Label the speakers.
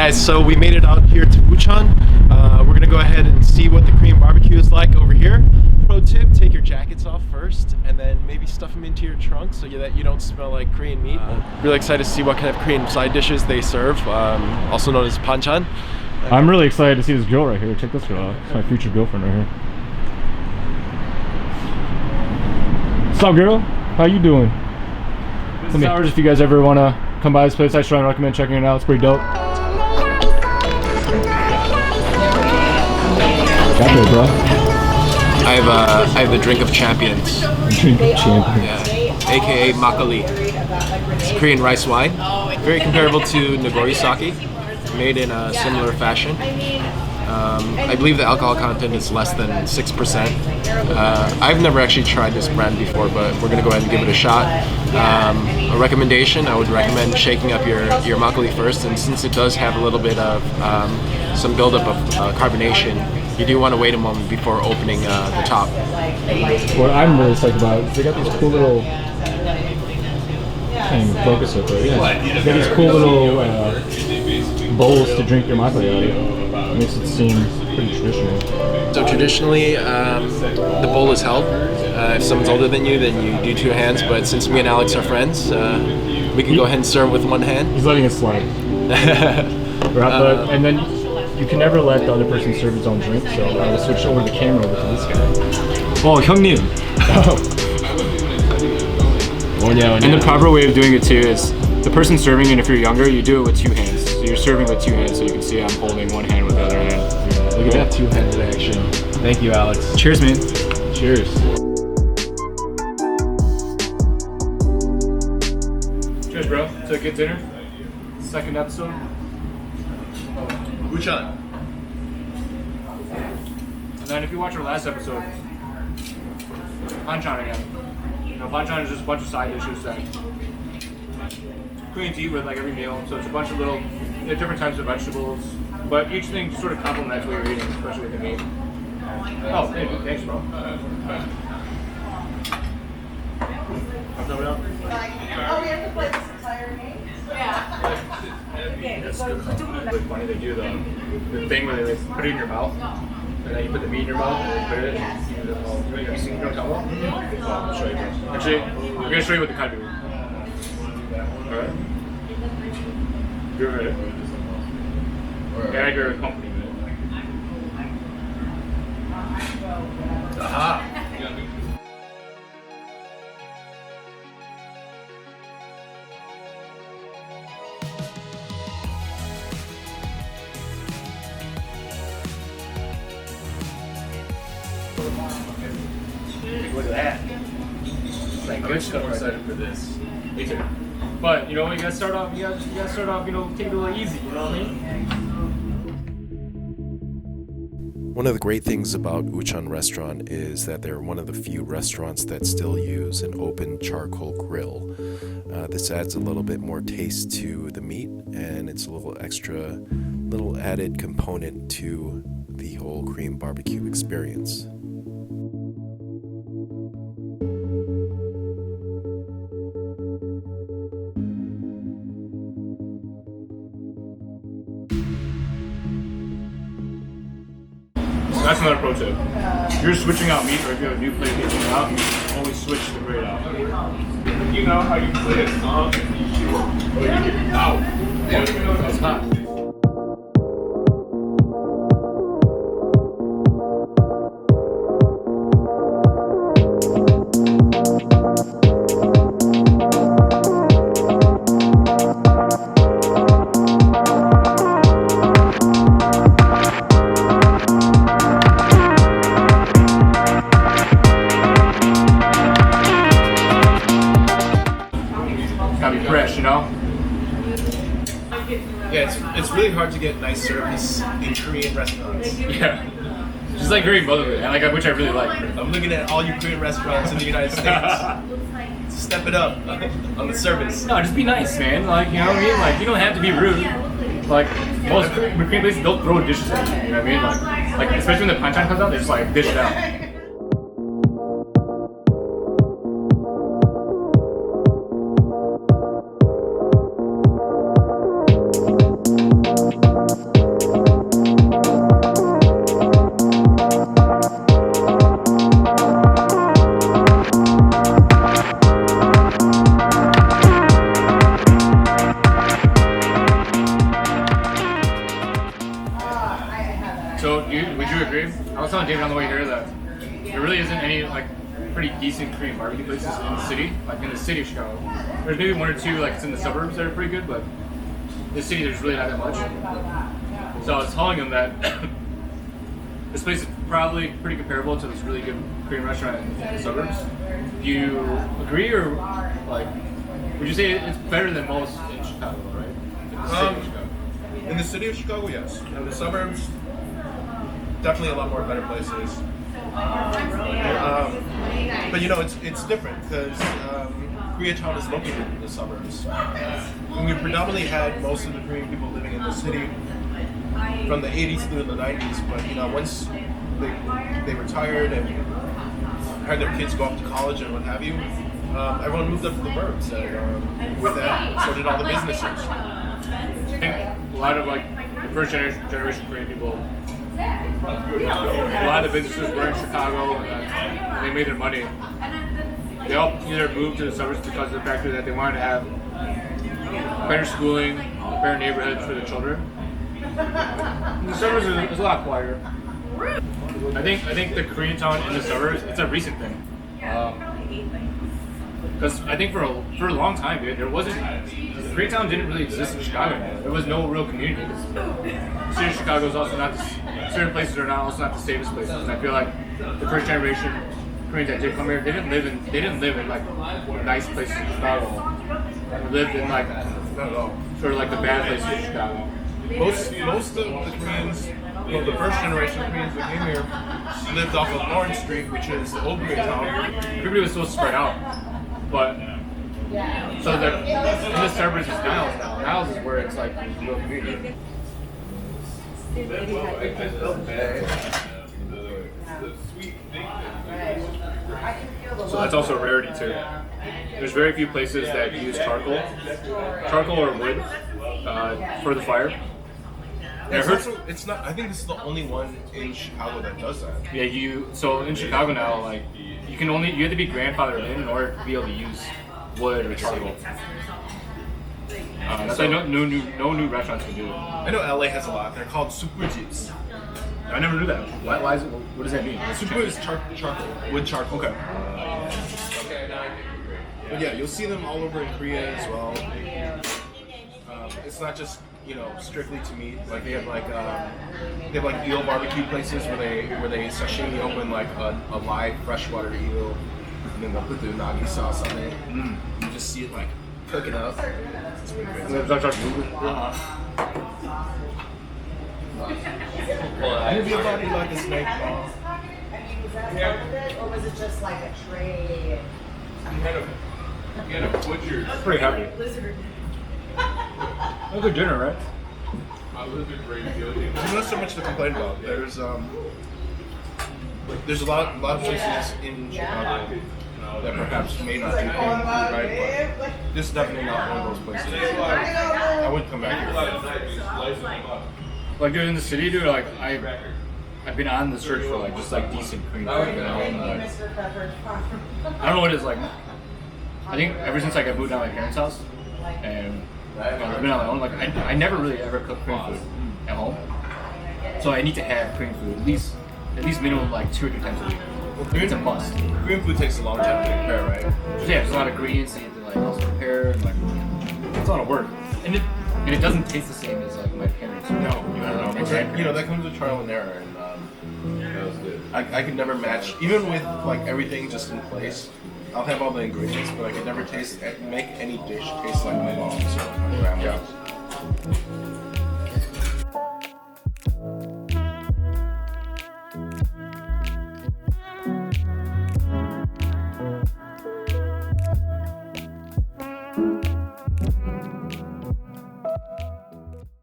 Speaker 1: guys, so we made it out here to Woo Chon. We're gonna go ahead and see what the Korean barbecue is like over here. Pro tip, take your jackets off first and then maybe stuff them into your trunk so that you don't smell like Korean meat. Really excited to see what kind of Korean side dishes they serve, also known as banchan.
Speaker 2: I'm really excited to see this girl right here. Check this girl out. It's my future girlfriend right here. What's up, girl? How you doing? This is ours if you guys ever want to come by this place. I strongly recommend checking it out. It's pretty dope. Got there, bro.
Speaker 1: I have the drink of champions.
Speaker 2: Drink of champions.
Speaker 1: Yeah. AKA makgeolli. It's Korean rice wine. Very comparable to nagori sake, made in a similar fashion. I believe the alcohol content is less than 6%. I've never actually tried this brand before, but we're gonna go ahead and give it a shot. A recommendation: I would recommend shaking up your makgeolli first, and since it does have a little bit of some buildup of carbonation, you do want to wait a moment before opening the top.
Speaker 2: What I'm really psyched about is they got these cool little. Can't even focus it, but yeah, they got these cool little bowls to drink your makgeolli out of. It makes it seem pretty traditional.
Speaker 1: So traditionally, the bowl is held. If someone's older than you, then you do two hands. But since me and Alex are friends, we can go ahead and serve with one hand.
Speaker 2: He's letting it slide. And then you can never let the other person serve his own drink. So I will switch over the camera over to this guy.
Speaker 3: Oh, 형님. And the proper way of doing it too is the person serving it. If you're younger, you do it with two hands. So you're serving with two hands, so you can see I'm holding one hand with the other hand.
Speaker 1: Look at that two-handed action. Thank you, Alex.
Speaker 3: Cheers, man.
Speaker 1: Cheers.
Speaker 2: Cheers, bro. To a good dinner. Second episode.
Speaker 1: Woo Chon.
Speaker 2: And then if you watch our last episode, banchan again. You know, banchan is just a bunch of side dishes that Koreans eat with like every meal. So it's a bunch of little, different types of vegetables, but each thing sort of complements what you're eating, especially with the meat. Oh, hey, thanks, bro.
Speaker 4: Oh, we have to play this entire game? Yeah.
Speaker 2: It's really funny. They do the thing where they like, put it in your mouth, and then you put the meat in your mouth, and then you put it in. Have you seen what I'm talking about? I'll show you. Actually, I'm going to show you what the kind do. Alright? You're ready. Gag or accompaniment.
Speaker 1: Aha!
Speaker 2: Look at that. I'm excited for this. Me too. But you know, you gotta start off. You gotta start off. You know, take it a little easy. You know what I mean?
Speaker 5: One of the great things about Woo Chon restaurant is that they're one of the few restaurants that still use an open charcoal grill. This adds a little bit more taste to the meat, and it's a little added component to the whole Korean barbecue experience.
Speaker 2: That's another pro tip. If you're switching out meat, or if you have a new plate taking it out, you always switch the grade out. You know how you play it, Ow! That's hot. Gotta be fresh, you know?
Speaker 1: Yeah, it's really hard to get nice service in Korean restaurants.
Speaker 2: Yeah. Just like very motherly, and which I really like.
Speaker 1: I'm looking at all you Korean restaurants in the United States. Step it up on the service.
Speaker 2: No, just be nice, man. Like, you know what I mean? Like, you don't have to be rude. Like, most Korean places don't throw dishes at you, you know what I mean? Like especially when the banchan comes out, they just like dish it out. So, would you agree? I was telling David on the way here that there really isn't any like pretty decent Korean barbecue places in the city, like in the city of Chicago. There's maybe one or two like it's in the suburbs that are pretty good, but in the city there's really not that much. So I was telling him that this place is probably pretty comparable to this really good Korean restaurant in the suburbs. Do you agree, or like would you say it's better than most in Chicago, right? In the city of Chicago.
Speaker 6: In the city of Chicago, yes. In the suburbs, definitely a lot more better places. But you know, it's different because Koreatown is located in the suburbs. And we predominantly had most of the Korean people living in the city from the 80s through the 90s. But you know, once they retired and had their kids go off to college and what have you, everyone moved up to the burbs. And with that, so did all the businesses.
Speaker 2: I think a lot of like the first generation Korean people, a lot of the businesses were in Chicago and they made their money. They all either moved to the suburbs because of the fact that they wanted to have better schooling, better neighborhoods for the children. In the suburbs is a lot quieter. I think the Koreatown in the suburbs, it's a recent thing. Because I think for a long time, dude, Koreatown didn't really exist in Chicago. There was no real community. The city of Chicago is also not, certain places are also not the safest places. And I feel like the first generation Koreans that did come here, they didn't live in like nice places in Chicago. They lived in like,
Speaker 6: Not at all.
Speaker 2: sort of like the bad places in Chicago.
Speaker 6: Most of the Koreans, well, the first generation of Koreans that came here lived off of Orange Street, which is the old Koreatown.
Speaker 2: Everybody was supposed to spread out, but so in the suburbs is Niles now. Niles is where it's like there's real community. So that's also a rarity too. There's very few places that use charcoal or wood for the fire.
Speaker 6: It's not. I think this is the only one in Chicago that does that.
Speaker 2: Yeah, so in Chicago now, like you have to be grandfathered in order to be able to use wood or charcoal. That's why no new restaurants can do it.
Speaker 6: I know LA has a lot. They're called supujis.
Speaker 2: I never knew that. Why is it? What does that mean?
Speaker 6: Super is charcoal, wood charcoal.
Speaker 2: Okay.
Speaker 6: But yeah, you'll see them all over in Korea as well. It's not just strictly to meat. Like they have like eel barbecue places where they sashimi open like a live freshwater eel, and then they'll put the unagi sauce on it. You just see it like cooking up. It's pretty crazy. Move your body like a snake.
Speaker 4: I mean, was that part of it, or was it just like a tray?
Speaker 3: You had a butcher.
Speaker 2: That's pretty heavy. A good dinner, right?
Speaker 6: There's not so much to complain about. There's a lot of places in Chicago that perhaps may not be right, but this is definitely not one of those places. I would come back here.
Speaker 2: Like dude, in the city, dude, like I've been on the search for like just like decent Korean food. I don't know what it is like. I think ever since like I moved out of my parents' house and I've been on my own, like I never really ever cooked Korean food at home. So I need to have Korean food at least minimum like 2 or 3 times a week. It's a must.
Speaker 6: Korean food takes a long time to prepare, right?
Speaker 2: Yeah, there's a lot of ingredients that you have to like also prepare. And, like it's a lot of work, and it doesn't taste the same as like my parents. No,
Speaker 6: that comes with trial and error, and that was good. I could never match, even with like everything just in place. I'll have all the ingredients, but I could never make any dish taste like my mom's or my grandma's.